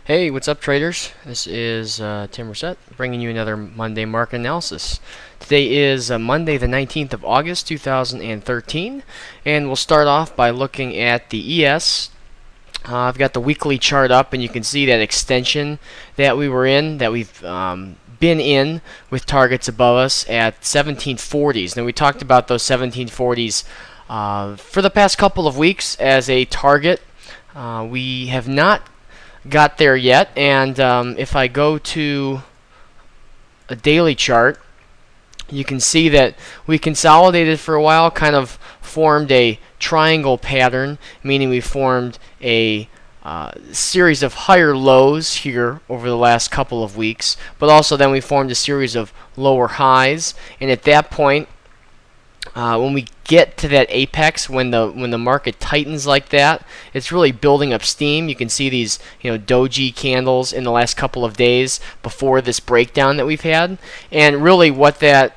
Hey, what's up, traders? This is Tim Reset, bringing you another Monday market analysis. Today is Monday, the 19th of August, 2013, and we'll start off by looking at the ES. I've got the weekly chart up, and you can see that extension that we were in, that we've been in with targets above us at 1740s. Now, we talked about those 1740s for the past couple of weeks as a target. We have not got there yet, and if I go to a daily chart, you can see that we consolidated for a while, kind of formed a triangle pattern, meaning we formed a series of higher lows here over the last couple of weeks, but also then we formed a series of lower highs, and at that point, when we get to that apex, when the market tightens like that, it's really building up steam. You can see these doji candles in the last couple of days before this breakdown that we've had, and really what that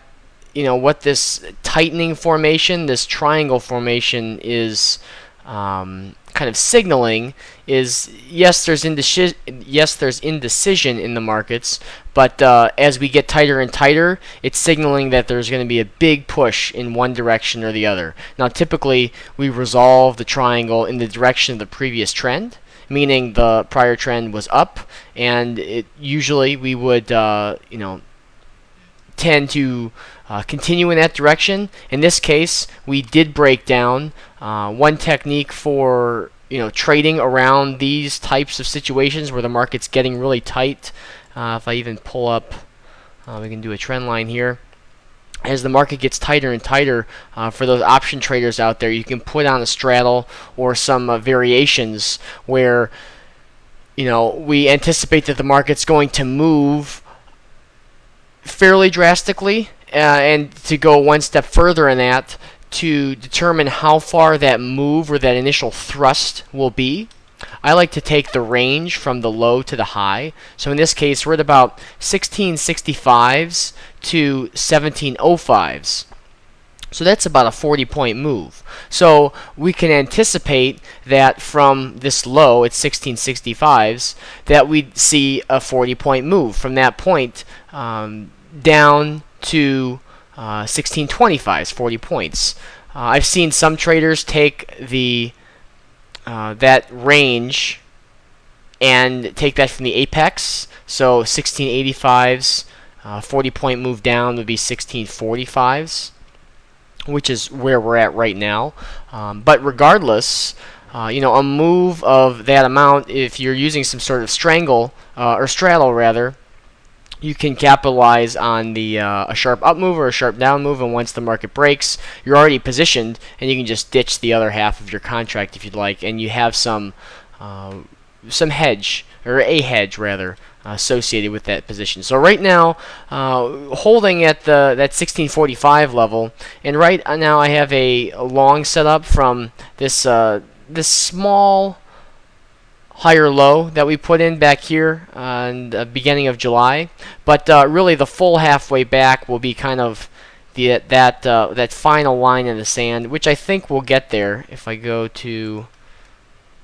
what this tightening formation, this triangle formation is kind of signaling is yes, there's indecision in the markets, but as we get tighter and tighter, it's signaling that there's going to be a big push in one direction or the other. Now, typically, we resolve the triangle in the direction of the previous trend, meaning the prior trend was up, and usually we would tend to continue in that direction. In this case, we did break down. One technique for trading around these types of situations where the market's getting really tight. If I even pull up, we can do a trend line here. As the market gets tighter and tighter, for those option traders out there, you can put on a straddle or some variations where we anticipate that the market's going to move fairly drastically, and to go one step further in that, to determine how far that move or that initial thrust will be, I like to take the range from the low to the high. So in this case, we're at about 1665s to 1705s. So that's about a 40-point move. So we can anticipate that from this low at 1665s that we'd see a 40-point move from that point down to 1625s, 40 points. I've seen some traders take the that range and take that from the apex. So 1685s, 40-point move down would be 1645s, which is where we're at right now. But regardless, a move of that amount, if you're using some sort of strangle or straddle rather, you can capitalize on the a sharp up move or a sharp down move, and once the market breaks, you're already positioned, and you can just ditch the other half of your contract if you'd like, and you have some hedge, or a hedge rather, associated with that position. So right now, holding at that 1645 level, and right now I have a long setup from this this small higher low that we put in back here in the beginning of July, but really the full halfway back will be kind of that final line in the sand, which I think we'll get there if I go to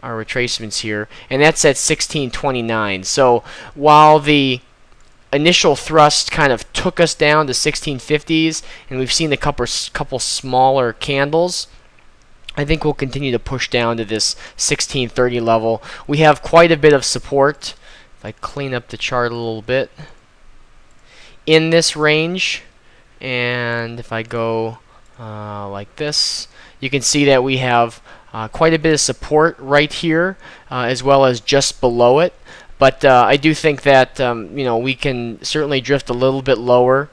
our retracements here, and that's at 1629. So while the initial thrust kind of took us down to 1650s, and we've seen a couple smaller candles, I think we'll continue to push down to this 1630 level. We have quite a bit of support. If I clean up the chart a little bit in this range, and if I go like this, you can see that we have quite a bit of support right here, as well as just below it. But I do think that we can certainly drift a little bit lower,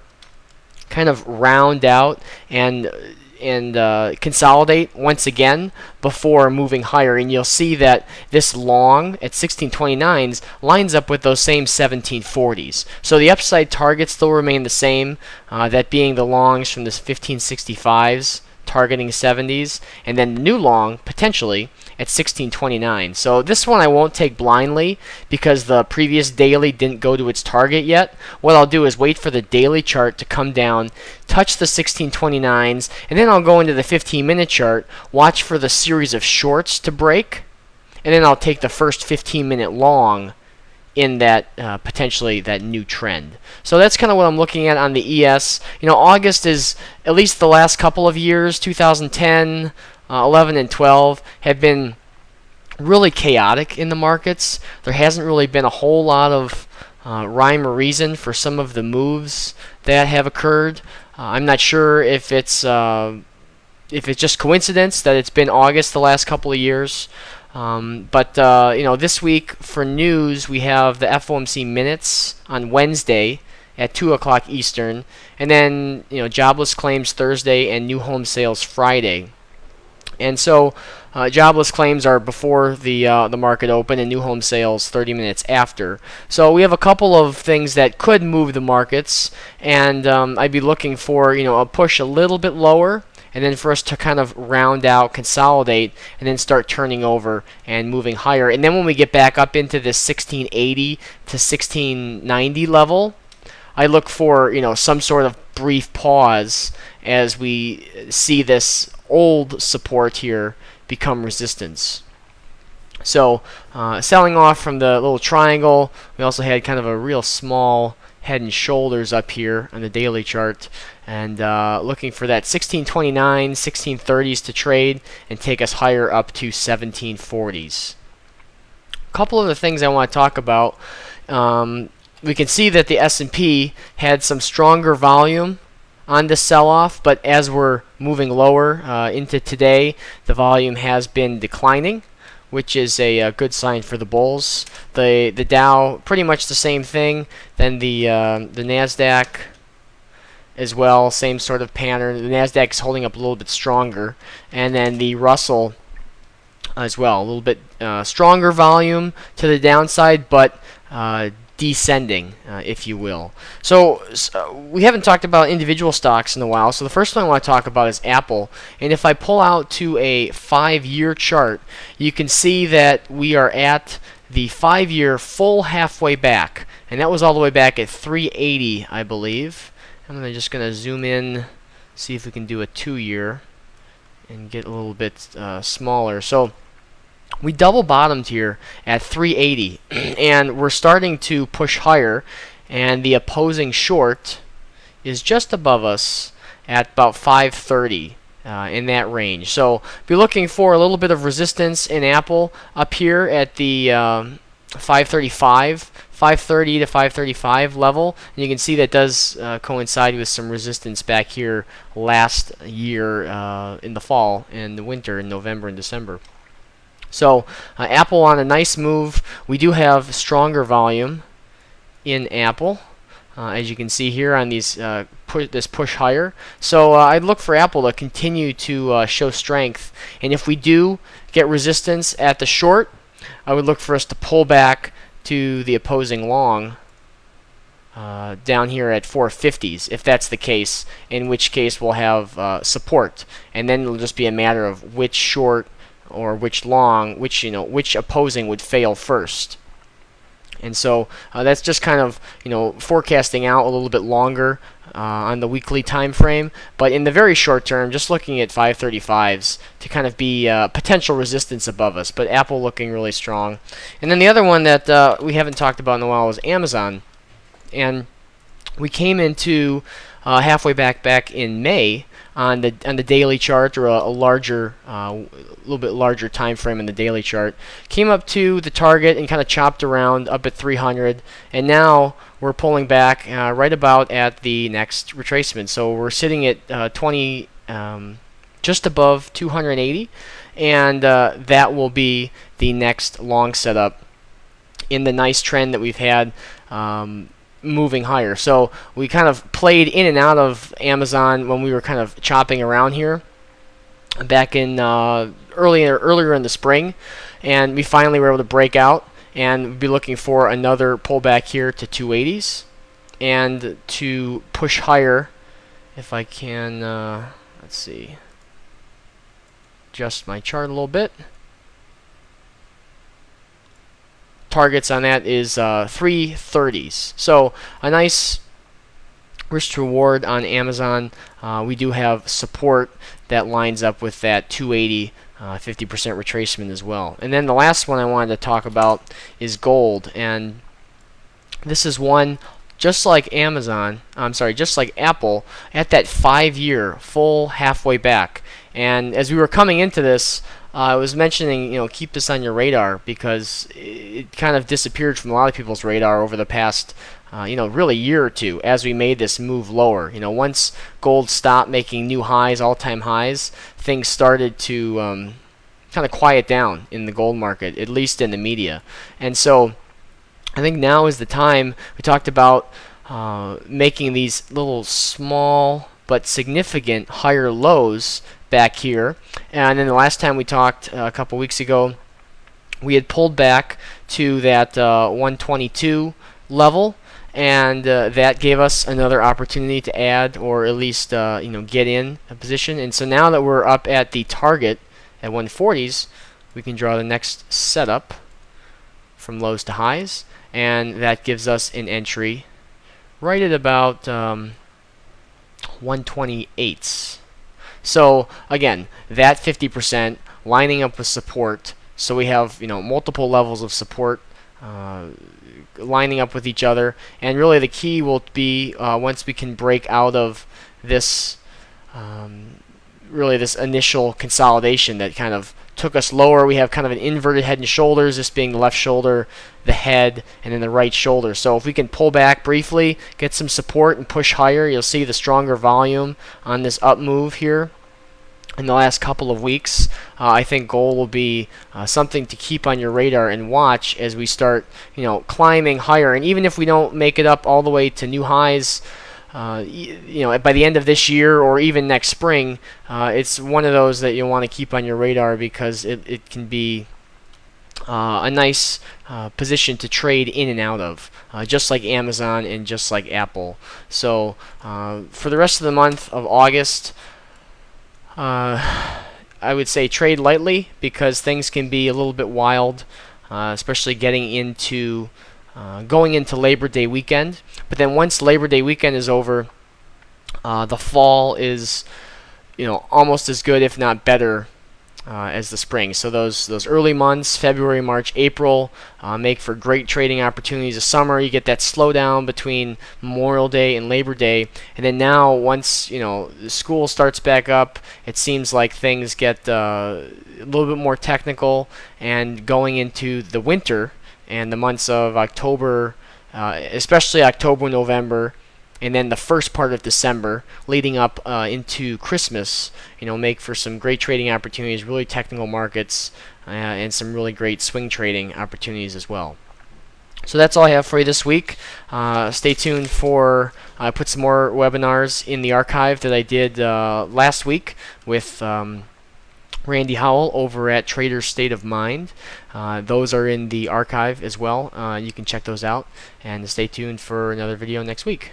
kind of round out and consolidate once again before moving higher, and you'll see that this long at 1629s lines up with those same 1740s. So the upside targets still remain the same, that being the longs from this 1565s targeting 70s, and then the new long potentially at 1629. So this one I won't take blindly because the previous daily didn't go to its target yet. What I'll do is wait for the daily chart to come down, touch the 1629s, and then I'll go into the 15-minute chart, watch for the series of shorts to break, and then I'll take the first 15-minute long in that potentially that new trend. So that's kind of what I'm looking at on the ES. August is, at least the last couple of years, 2010, 11, and 12, have been really chaotic in the markets. There hasn't really been a whole lot of rhyme or reason for some of the moves that have occurred. I'm not sure if it's just coincidence that it's been August the last couple of years. But this week for news, we have the FOMC minutes on Wednesday at 2 o'clock Eastern, and then jobless claims Thursday and new home sales Friday. And so jobless claims are before the market open, and new home sales 30 minutes after. So we have a couple of things that could move the markets, and I'd be looking for a push a little bit lower, and then for us to kind of round out, consolidate, and then start turning over and moving higher. And then when we get back up into this 1680 to 1690 level, I look for some sort of brief pause as we see this old support here become resistance. So selling off from the little triangle, we also had kind of a real small head and shoulders up here on the daily chart, and looking for that 1629, 1630s to trade and take us higher up to 1740s. A couple of the things I want to talk about. We can see that the S&P had some stronger volume on this sell-off, but as we're moving lower into today, the volume has been declining, which is a good sign for the bulls. The Dow, pretty much the same thing. Then the Nasdaq as well, same sort of pattern. The Nasdaq is holding up a little bit stronger, and then the Russell as well, a little bit stronger volume to the downside, but descending, if you will. So we haven't talked about individual stocks in a while, so the first one I want to talk about is Apple. And if I pull out to a 5-year chart, you can see that we are at the 5-year full halfway back, and that was all the way back at 380, I believe. I'm just going to zoom in, see if we can do a 2-year and get a little bit smaller. So we double bottomed here at 380, and we're starting to push higher, and the opposing short is just above us at about 530 in that range. So be looking for a little bit of resistance in Apple up here at the 530 to 535 level, and you can see that does coincide with some resistance back here last year in the fall and the winter in November and December. So Apple on a nice move. We do have stronger volume in Apple, as you can see here on these this push higher. So I'd look for Apple to continue to show strength, and if we do get resistance at the short, I would look for us to pull back to the opposing long down here at 450s, if that's the case, in which case we'll have support, and then it'll just be a matter of which short or which long, which opposing would fail first. And so that's just kind of forecasting out a little bit longer on the weekly time frame, but in the very short term, just looking at 535s to kind of be potential resistance above us. But Apple looking really strong. And then the other one that we haven't talked about in a while is Amazon, and we came into halfway back in May on the daily chart, or a larger, little bit larger time frame in the daily chart. Came up to the target and kind of chopped around up at 300, and now we're pulling back right about at the next retracement. So we're sitting at just above 280, and that will be the next long setup in the nice trend that we've had moving higher. So we kind of played in and out of Amazon when we were kind of chopping around here back in earlier in the spring, and we finally were able to break out, and we'll be looking for another pullback here to 280s and to push higher. If I can let's see, adjust my chart a little bit. Targets on that is 330s. So a nice risk to reward on Amazon. We do have support that lines up with that 280 50% retracement as well. And then the last one I wanted to talk about is gold. And This is one just like just like Apple, at that 5-year full halfway back. And as we were coming into this, I was mentioning, keep this on your radar because it kind of disappeared from a lot of people's radar over the past, really year or two as we made this move lower. Once gold stopped making new highs, all-time highs, things started to kind of quiet down in the gold market, at least in the media. And so I think now is the time. We talked about making these little small but significant higher lows back here. And then the last time we talked a couple weeks ago, we had pulled back to that 122 level, and that gave us another opportunity to add, or at least get in a position. And so now that we're up at the target at 140s, we can draw the next setup from lows to highs, and that gives us an entry right at about 128. So again, that 50% lining up with support. So we have multiple levels of support lining up with each other, and really the key will be once we can break out of this really this initial consolidation that kind of took us lower. We have kind of an inverted head and shoulders, this being the left shoulder, the head, and then the right shoulder. So if we can pull back briefly, get some support, and push higher, you'll see the stronger volume on this up move here in the last couple of weeks. I think gold will be something to keep on your radar and watch as we start climbing higher. And even if we don't make it up all the way to new highs, by the end of this year or even next spring, it's one of those that you'll want to keep on your radar because it can be a nice position to trade in and out of, just like Amazon and just like Apple. So for the rest of the month of August, I would say trade lightly because things can be a little bit wild, especially getting into going into Labor Day weekend. But then once Labor Day weekend is over, the fall is almost as good, if not better, as the spring. So those early months, February, March, April, make for great trading opportunities. The summer, you get that slowdown between Memorial Day and Labor Day, and then now once the school starts back up, it seems like things get a little bit more technical, and going into the winter and the months of October, especially October, November, and then the first part of December leading up into Christmas, make for some great trading opportunities, really technical markets, and some really great swing trading opportunities as well. So that's all I have for you this week. Stay tuned for I put some more webinars in the archive that I did last week with Randy Howell over at Trader's State of Mind. Those are in the archive as well. You can check those out, and stay tuned for another video next week.